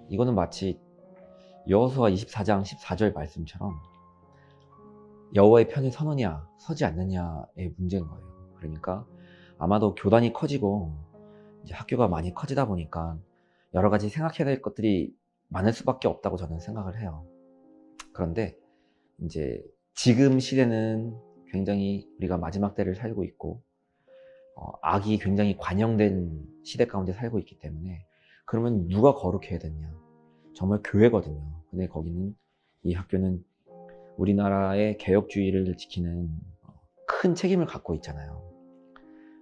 이거는 마치 여호수아 24장 14절 말씀처럼 여호와의 편에 서느냐 서지 않느냐의 문제인 거예요. 그러니까 아마도 교단이 커지고 이제 학교가 많이 커지다 보니까 여러 가지 생각해야 될 것들이 많을 수밖에 없다고 저는 생각을 해요. 그런데 이제 지금 시대는 굉장히 우리가 마지막 때를 살고 있고 악이 굉장히 관영된 시대 가운데 살고 있기 때문에, 그러면 누가 거룩해야 되냐? 정말 교회거든요. 근데 거기는, 이 학교는 우리나라의 개혁주의를 지키는 큰 책임을 갖고 있잖아요.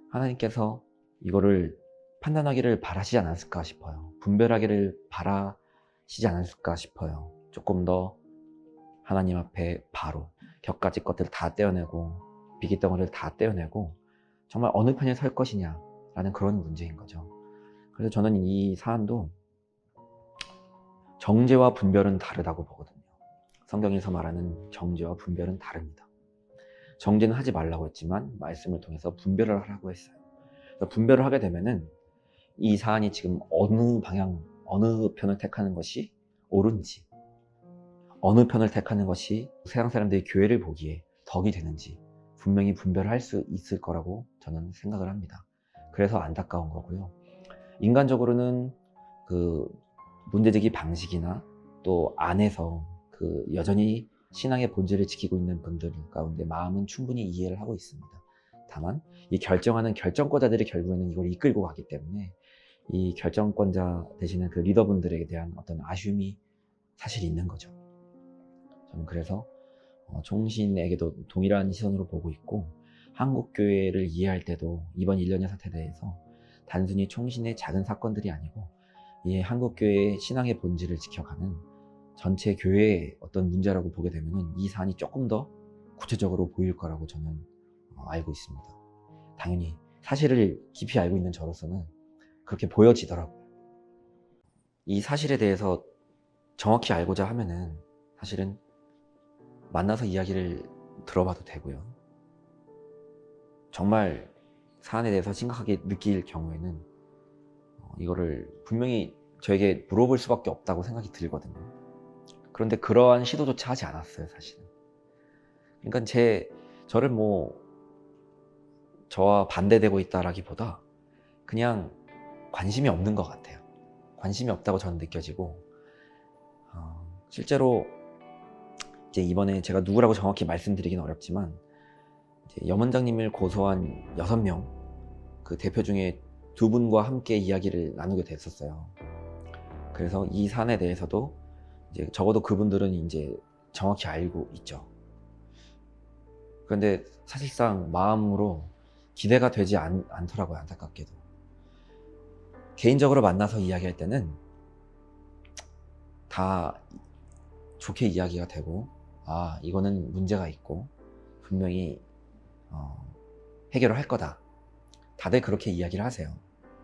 하나님께서 이거를 판단하기를 바라시지 않았을까 싶어요. 분별하기를 바라시지 않았을까 싶어요. 조금 더 하나님 앞에 바로 격가지 것들을 다 떼어내고 비기덩어리를 다 떼어내고 정말 어느 편에 설 것이냐라는 그런 문제인 거죠. 그래서 저는 이 사안도 정죄와 분별은 다르다고 보거든요. 성경에서 말하는 정죄와 분별은 다릅니다. 정죄는 하지 말라고 했지만 말씀을 통해서 분별을 하라고 했어요. 분별을 하게 되면은 이 사안이 지금 어느 방향, 어느 편을 택하는 것이 옳은지, 어느 편을 택하는 것이 세상 사람들이 교회를 보기에 덕이 되는지 분명히 분별할 수 있을 거라고 저는 생각을 합니다. 그래서 안타까운 거고요. 인간적으로는 그 문제제기 방식이나 또 안에서 그 여전히 신앙의 본질을 지키고 있는 분들 가운데 마음은 충분히 이해를 하고 있습니다. 다만 이 결정하는 결정권자들이 결국에는 이걸 이끌고 가기 때문에 이 결정권자 되시는 그 리더분들에 대한 어떤 아쉬움이 사실 있는 거죠. 저는 그래서 총신에게도 동일한 시선으로 보고 있고, 한국교회를 이해할 때도 이번 일련의 사태에 대해서 단순히 총신의 작은 사건들이 아니고 이 한국교회의 신앙의 본질을 지켜가는 전체 교회의 어떤 문제라고 보게 되면 이 사안이 조금 더 구체적으로 보일 거라고 저는 알고 있습니다. 당연히 사실을 깊이 알고 있는 저로서는 그렇게 보여지더라고요. 이 사실에 대해서 정확히 알고자 하면은 사실은 만나서 이야기를 들어봐도 되고요. 정말 사안에 대해서 심각하게 느낄 경우에는 이거를 분명히 저에게 물어볼 수밖에 없다고 생각이 들거든요. 그런데 그러한 시도조차 하지 않았어요, 사실은. 그러니까 저를 저와 반대되고 있다라기보다 그냥 관심이 없는 것 같아요. 관심이 없다고 저는 느껴지고, 실제로 이제 이번에 제가 누구라고 정확히 말씀드리긴 어렵지만 이제 염 원장님을 고소한 6명 그 대표 중에 2분과 함께 이야기를 나누게 됐었어요. 그래서 이 사안에 대해서도 이제 적어도 그분들은 이제 정확히 알고 있죠. 그런데 사실상 마음으로 기대가 되지 않더라고요, 안타깝게도. 개인적으로 만나서 이야기할 때는 다 좋게 이야기가 되고, 이거는 문제가 있고 분명히 해결을 할 거다, 다들 그렇게 이야기를 하세요.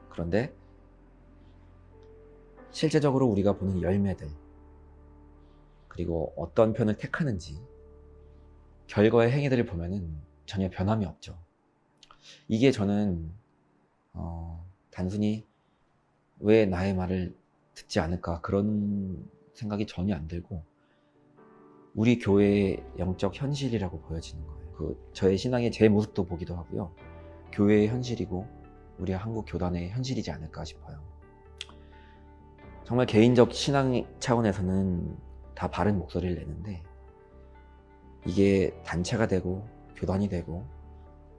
그런데 실제적으로 우리가 보는 열매들, 그리고 어떤 편을 택하는지 결과의 행위들을 보면은 전혀 변함이 없죠. 이게 저는 단순히 왜 나의 말을 듣지 않을까 그런 생각이 전혀 안 들고, 우리 교회의 영적 현실이라고 보여지는 거예요. 저의 신앙의 제 모습도 보기도 하고요. 교회의 현실이고 우리 한국 교단의 현실이지 않을까 싶어요. 정말 개인적 신앙 차원에서는 다 바른 목소리를 내는데, 이게 단체가 되고 교단이 되고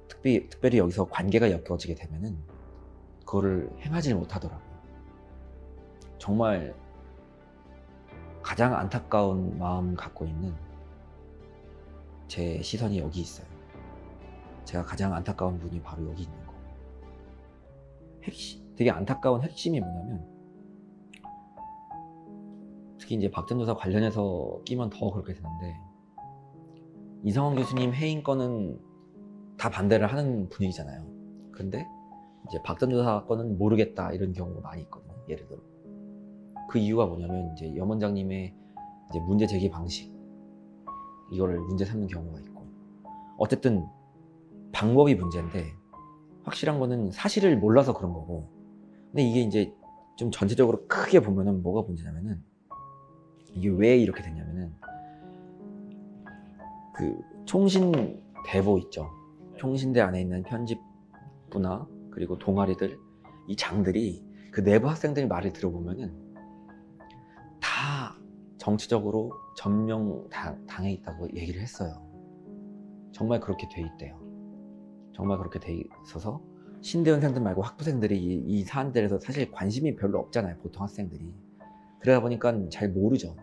특별히 여기서 관계가 엮여지게 되면은 그거를 행하지 못하더라고요. 정말 가장 안타까운 마음 갖고 있는 제 시선이 여기 있어요. 제가 가장 안타까운 분이 바로 여기 있는 거. 되게 안타까운 핵심이 뭐냐면, 특히 이제 박 전도사 관련해서 끼면 더 그렇게 되는데, 이성원 교수님 해임 건은 다 반대를 하는 분위기잖아요. 근데 이제 박 전도사 건은 모르겠다 이런 경우가 많이 있거든요. 예를 들어 그 이유가 뭐냐면 이제 염 원장님의 이제 문제 제기 방식, 이거를 문제 삼는 경우가 있고, 어쨌든 방법이 문제인데 확실한 거는 사실을 몰라서 그런 거고, 근데 이게 이제 좀 전체적으로 크게 보면은 뭐가 문제냐면은, 이게 왜 이렇게 됐냐면은, 그 총신대부 있죠. 총신대 안에 있는 편집부나 그리고 동아리들, 이 장들이 그 내부 학생들 말을 들어보면은 다 정치적으로 점령당해 있다고 얘기를 했어요. 정말 그렇게 돼 있대요. 정말 그렇게 돼 있어서 신대원생들 말고 학부생들이 이 사안들에서 사실 관심이 별로 없잖아요, 보통 학생들이. 그러다 보니까 잘 모르죠.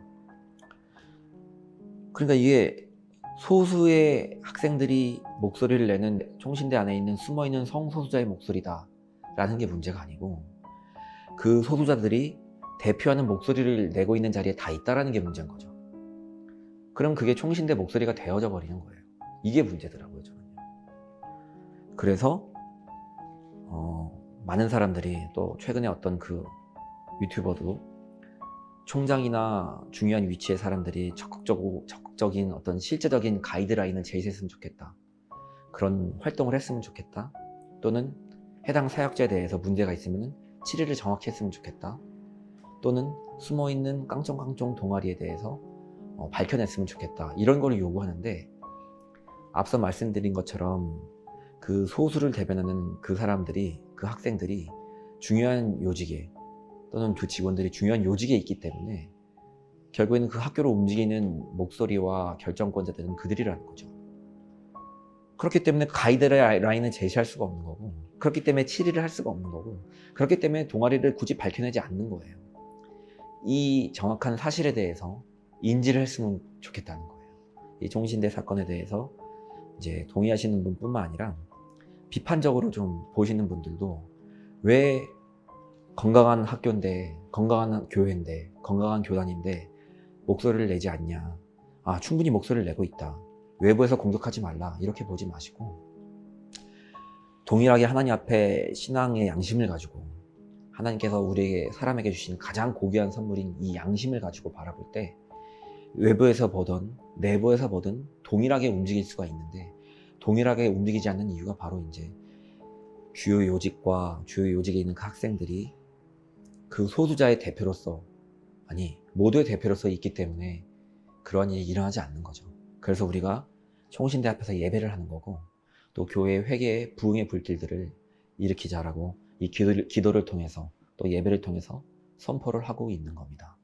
그러니까 이게 소수의 학생들이 목소리를 내는 총신대 안에 있는 숨어있는 성소수자의 목소리다 라는 게 문제가 아니고, 그 소수자들이 대표하는 목소리를 내고 있는 자리에 다 있다라는 게 문제인 거죠. 그럼 그게 총신대 목소리가 되어져 버리는 거예요. 이게 문제더라고요, 저는. 그래서 많은 사람들이, 또 최근에 어떤 그 유튜버도 총장이나 중요한 위치의 사람들이 적극적인 어떤 실제적인 가이드라인을 제시했으면 좋겠다, 그런 활동을 했으면 좋겠다, 또는 해당 사역자에 대해서 문제가 있으면 치리를 정확히 했으면 좋겠다, 또는 숨어있는 깡총깡총 동아리에 대해서 밝혀냈으면 좋겠다, 이런 거를 요구하는데, 앞서 말씀드린 것처럼 그 소수를 대변하는 그 사람들이, 그 학생들이 중요한 요직에, 또는 그 직원들이 중요한 요직에 있기 때문에 결국에는 그 학교를 움직이는 목소리와 결정권자들은 그들이라는 거죠. 그렇기 때문에 가이드라인을 제시할 수가 없는 거고, 그렇기 때문에 치리를 할 수가 없는 거고, 그렇기 때문에 동아리를 굳이 밝혀내지 않는 거예요. 이 정확한 사실에 대해서 인지를 했으면 좋겠다는 거예요. 이 총신대 사건에 대해서 이제 동의하시는 분뿐만 아니라 비판적으로 좀 보시는 분들도, 왜 건강한 학교인데, 건강한 교회인데, 건강한 교단인데 목소리를 내지 않냐, 충분히 목소리를 내고 있다, 외부에서 공격하지 말라, 이렇게 보지 마시고, 동일하게 하나님 앞에 신앙의 양심을 가지고, 하나님께서 우리에게, 사람에게 주신 가장 고귀한 선물인 이 양심을 가지고 바라볼 때, 외부에서 보든 내부에서 보든 동일하게 움직일 수가 있는데, 동일하게 움직이지 않는 이유가 바로 이제 주요 요직과 주요 요직에 있는 그 학생들이 그 소수자의 대표로서, 아니 모두의 대표로서 있기 때문에 그러한 일이 일어나지 않는 거죠. 그래서 우리가 총신대 앞에서 예배를 하는 거고, 또 교회의 회개의 부흥의 불길들을 일으키자라고 이 기도를 통해서, 또 예배를 통해서 선포를 하고 있는 겁니다.